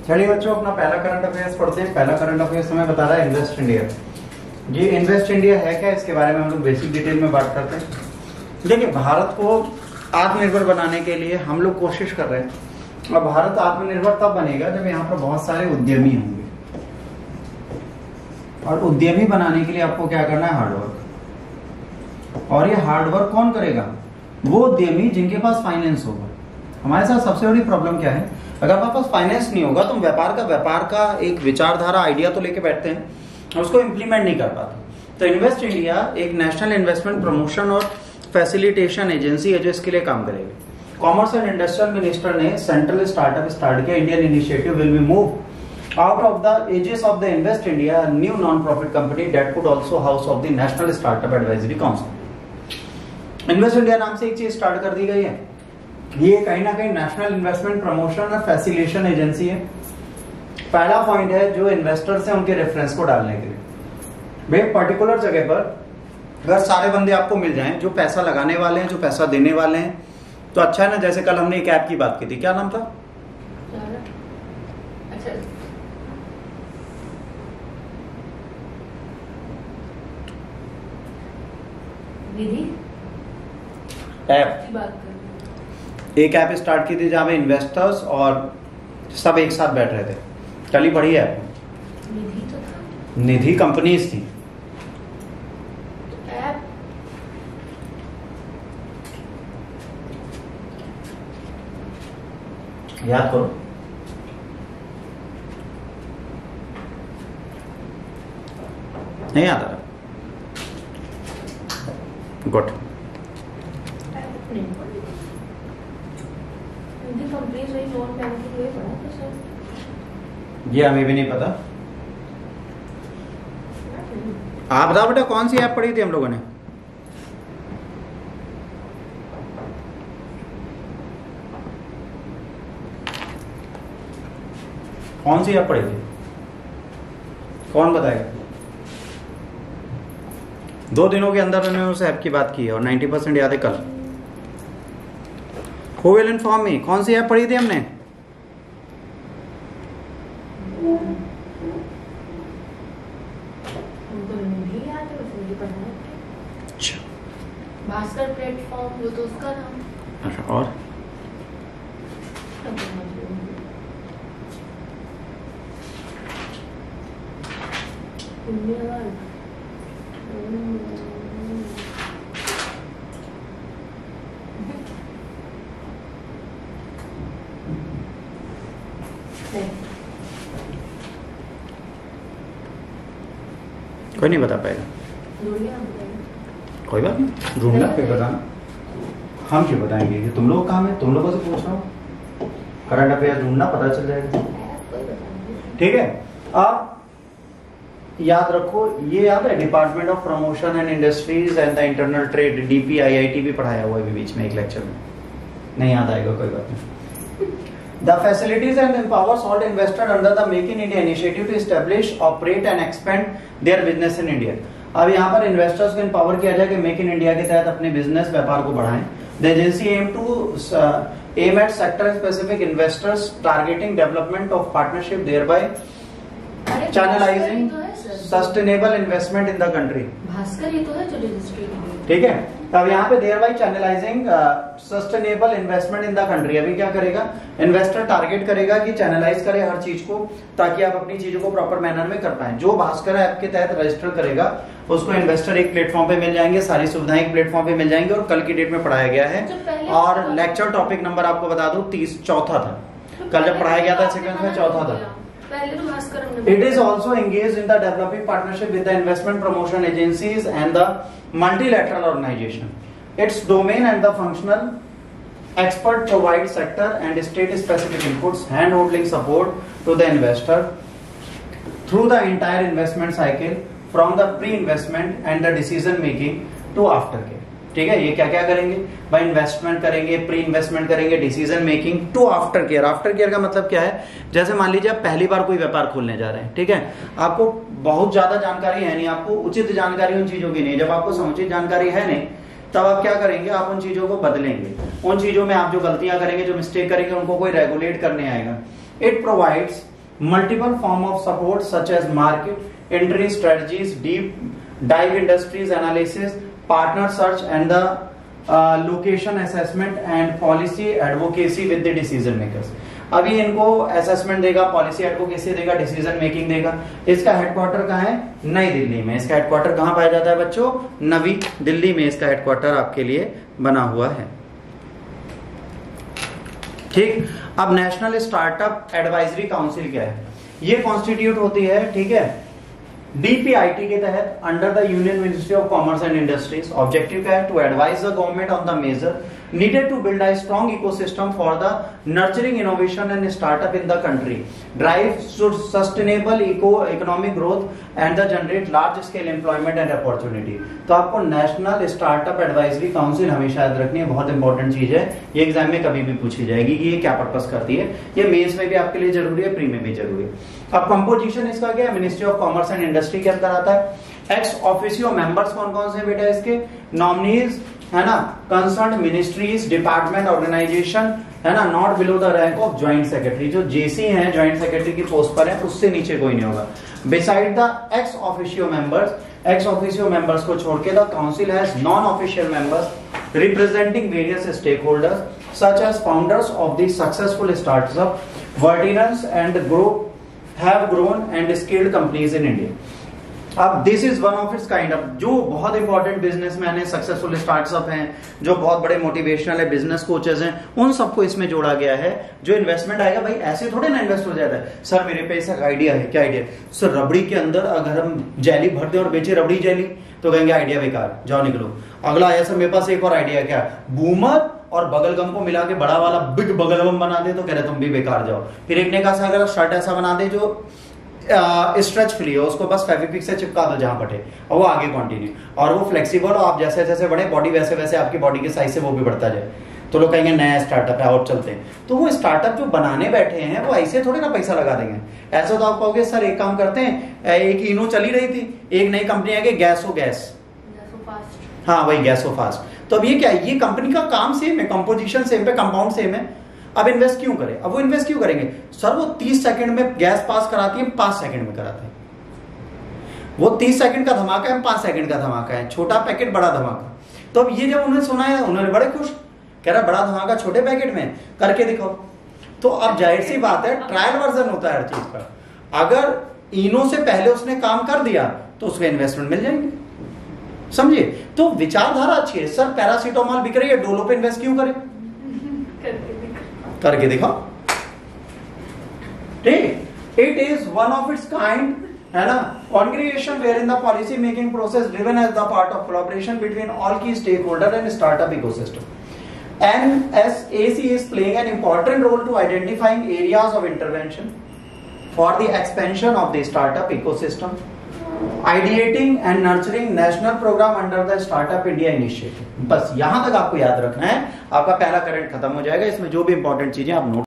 चलिए बच्चों, अपना पहला करंट अफेयर्स पढ़ते हैं। पहला करंट अफेयर्स हमें बता रहा है इन्वेस्ट इंडिया। ये इन्वेस्ट इंडिया है क्या, इसके बारे में हम लोग बेसिक डिटेल में बात करते हैं। देखिए, भारत को आत्मनिर्भर बनाने के लिए हम लोग कोशिश कर रहे हैं और भारत आत्मनिर्भर तब बनेगा जब यहाँ पर बहुत सारे उद्यमी होंगे। और उद्यमी बनाने के लिए आपको क्या करना है, हार्डवर्क। और ये हार्डवर्क कौन करेगा, वो उद्यमी जिनके पास फाइनेंस होगा। हमारे साथ सबसे बड़ी प्रॉब्लम क्या है, अगर हमारे पास फाइनेंस नहीं होगा तो हम व्यापार का एक विचारधारा आइडिया तो लेके बैठते हैं और उसको इम्प्लीमेंट नहीं कर पाते। तो इन्वेस्ट इंडिया एक नेशनल इन्वेस्टमेंट प्रमोशन और फैसिलिटेशन एजेंसी है जो इसके लिए काम करेगी। कॉमर्स एंड इंडस्ट्रियल मिनिस्टर ने सेंट्रल स्टार्टअप स्टार्ट किया। Indian initiative will be move out of the aegis of the invest India, new non profit company that could also house of the national startup advisory council. Invest India नाम से एक चीज start कर दी गई है। ये कहीं ना कहीं नेशनल इन्वेस्टमेंट प्रमोशन और फैसिलिटेशन एजेंसी है। पहला पॉइंट है जो इन्वेस्टर्स हैं उनके रेफरेंस को डालने के लिए। भाई पर्टिकुलर जगह पर अगर सारे बंदे आपको मिल जाएं जो पैसा लगाने वाले हैं, जो पैसा देने वाले हैं, तो अच्छा है ना। जैसे कल हमने एक ऐप की बात की थी, क्या नाम था? ऐप, एक ऐप स्टार्ट की थी जहां पे इन्वेस्टर्स और सब एक साथ बैठ रहे थे। चली बड़ी ऐप, निधि तो था, निधि कंपनीज थी। ऐप याद करो, नहीं याद आ रहा? गुड। ये हमें भी नहीं पता। आप बताओ बेटा, कौन सी ऐप पढ़ी थी हम लोगों ने? कौन सी ऐप पढ़ी थी, कौन बताएगा? 2 दिनों के अंदर उन्होंने उस ऐप की बात की है और 90% याद है कल। Who will inform me? कौन सी ऐप पढ़ी थी हमने? अच्छा, भास्कर प्लेटफॉर्म, वो तो उसका नाम। अच्छा, और कोई नहीं बता पाएगा। कोई बात नहीं, ढूंढना फिर बताना। हम क्यों बताएंगे, ये तुम लोग काम है, तुम लोगों से पूछ रहा हूँ। करंट अफेयर ढूंढना, पता चल जाएगा। ठीक है, आप याद रखो, ये याद है department of promotion and industries and the internal trade, DPIIT भी पढ़ाया हुआ है बीच में एक लेक्चर में। नहीं याद आएगा, कोई बात नहीं। The facilities and empowers all investors under the Make in India initiative to establish, operate and expand their business in India. अब यहाँ पर इन्वेस्टर्स को एम्पावर किया जाए कि मेक इन इंडिया के तहत अपने बिजनेस व्यापार को बढ़ाएं। The agency aim at sector specific investors targeting development of partnership thereby channelizing sustainable investment in the country. Bhaskar ये तो है जो रजिस्ट्री। ठीक है, अब यहाँ पे thereby channelizing sustainable investment in the country. अभी क्या करेगा, इन्वेस्टर टारगेट करेगा कि चैनलाइज करे हर चीज को, ताकि आप अपनी चीजों को प्रॉपर मैनर में कर पाए। जो भास्कर ऐप के तहत रजिस्टर करेगा उसको इन्वेस्टर एक प्लेटफॉर्म पे मिल जाएंगे, सारी सुविधाएं एक प्लेटफॉर्म पे मिल जाएंगी। और कल की डेट में पढ़ाया गया है और लेक्चर टॉपिक नंबर आपको बता दूं 34 था। कल जब पढ़ाया गया था सेकंड में 4 था। It is also engaged in the developing partnership with the investment promotion agencies and the multilateral organization. Its domain and the functional expert provide sector and state specific inputs, hand-holding support to the investor through the entire investment cycle from the pre-investment and the decision making to aftercare. ठीक है, ये क्या क्या करेंगे भाई, investment करेंगे, pre investment करेंगे, decision making to after care. After care का मतलब क्या है, जैसे मान लीजिए आप पहली बार कोई व्यापार खोलने जा रहे हैं, ठीक है, आपको बहुत ज्यादा जानकारी है नहीं, आपको उचित जानकारी उन चीजों की नहीं। जब आपको समुचित जानकारी है नहीं तब आप क्या करेंगे, आप उन चीजों को बदलेंगे। उन चीजों में आप जो गलतियां करेंगे, जो मिस्टेक करेंगे, उनको कोई रेगुलेट करने आएगा। It provides multiple form of support such as market entry strategies, deep dive industries analysis, partner search and the location assessment and policy advocacy with the decision makers. अभी इनको असेसमेंट देगा, policy advocacy देगा, decision making देगा। इसका headquarter कहाँ है? नई दिल्ली में। इसका हेडक्वार्टर कहाँ पाया जाता है बच्चों? नवी दिल्ली में इसका हेडक्वार्टर आपके लिए बना हुआ है। ठीक, अब नेशनल स्टार्टअप एडवाइजरी काउंसिल क्या है? ये कॉन्स्टिट्यूट होती है, ठीक है, डीपीआईटी के तहत under the union ministry of commerce and industries. Objective क्या है? To advise the government on the major needed to build a strong ecosystem for the nurturing innovation and startup in the country, drive sustainable economic growth and the generate large scale employment and opportunity। तो आपको national startup advisory council हमेशा याद रखनी है, बहुत important चीज है। ये एग्जाम में कभी भी पूछी जाएगी कि ये क्या पर्पस करती है। ये मेंस में भी आपके लिए जरूरी है, प्री में भी जरूरी है। अब कंपोजिशन इसका क्या है? Ministry of commerce and industry के अंदर आता है। एक्स ऑफिशियो मेंबर्स कौन कौन से बेटा इसके? नॉमिनीज है ना, कंसर्न मिनिस्ट्रीज, डिपार्टमेंट, ऑर्गेनाइजेशन है ना, not below the rank of joint secretary. जो जेसी हैं ज्वाइंट सेक्रेटरी की पोस्ट पर है, उससे नीचे कोई नहीं होगा। Beside the ex officio members, ex officio members को छोड़ के the council has non official members representing various stakeholders such as founders of the successful startup, वर्टिनर्स and have grown and scaled companies in India. अब this is one of its kind of, जो बहुत important businessman है, successful startup हैं, जो बहुत बड़े motivational है, बिजनेस कोचेस हैं, उन सबको इसमें जोड़ा गया है। जो इन्वेस्टमेंट आएगा भाई ऐसे थोड़े ना इन्वेस्ट हो जाता है। सर मेरे पे ऐसा आइडिया है, क्या आइडिया? सर रबड़ी के अंदर अगर हम जेली भर दें और बेचे रबड़ी जेली, तो कहेंगे आइडिया बेकार, जाओ निकलो। अगला आया सर मेरे पास एक और आइडिया, क्या? बूमर और बगलगम को मिला के बड़ा वाला बिग बगलगम बना दे, तो कह रहे तुम भी बेकार जाओ। फिर एक ने कहा अगर शर्ट ऐसा बना दे जो स्ट्रेच फ्री हो, उसको बस फेविक्विक से चिपका दो जहां बटे, और वो आगे कंटिन्यू, और वो फ्लेक्सिबल हो, आप जैसे जैसे बढ़े बॉडी वैसे वैसे आपकी बॉडी के साइज से वो भी बढ़ता जाए। तो लोग कहेंगे नया स्टार्टअप है और चलते हैं। तो वो स्टार्टअप जो बनाने बैठे हैं वो ऐसे थोड़े ना पैसा लगा देंगे। ऐसा तो आप कहोगे सर एक काम करते हैं, एक इनो चली रही थी, एक नई कंपनी आ गई गैसो फास्ट, हाँ वही गैसो फास्ट। तो अब ये क्या है? ये कंपनी का काम सेम है, कंपोजिशन सेम है, कंपाउंड सेम है। अब इन्वेस्ट क्यों करें? अब वो इन्वेस्ट क्यों करेंगे? सर वो 30 सेकंड में गैस पास कराती है, 5 सेकंड में कराते हैं। वो 30 सेकंड का धमाका है, 5 सेकंड का धमाका है, छोटा पैकेट बड़ा धमाका। तो अब ये जब उन्होंने सुना है, उन्होंने बड़े खुश, कह रहा बड़ा धमाका छोटे पैकेट में करके दिखाओ। तो अब जाहिर सी बात है, ट्रायल वर्जन होता है हर चीज का। अगर इनो से पहले उसने काम कर दिया तो उसमें इन्वेस्टमेंट मिल जाएंगे, समझिए। तो विचारधारा अच्छी है। सर पैरासीटामोल बिक रही है, डोलो पे इन्वेस्ट क्यों करें? करके दिखाओ, ठीक। It is one of its kind, है ना, congregation where in the policy making process driven as the part of collaboration between all key stakeholder and startup ecosystem. NSAC is playing an important role to identifying areas of intervention for the expansion of the startup ecosystem, ideating and nurturing national program under the Startup India Initiative। बस यहां तक आपको याद रखना है, आपका पहला current खत्म हो जाएगा। इसमें जो भी इंपॉर्टेंट चीजें आप नोट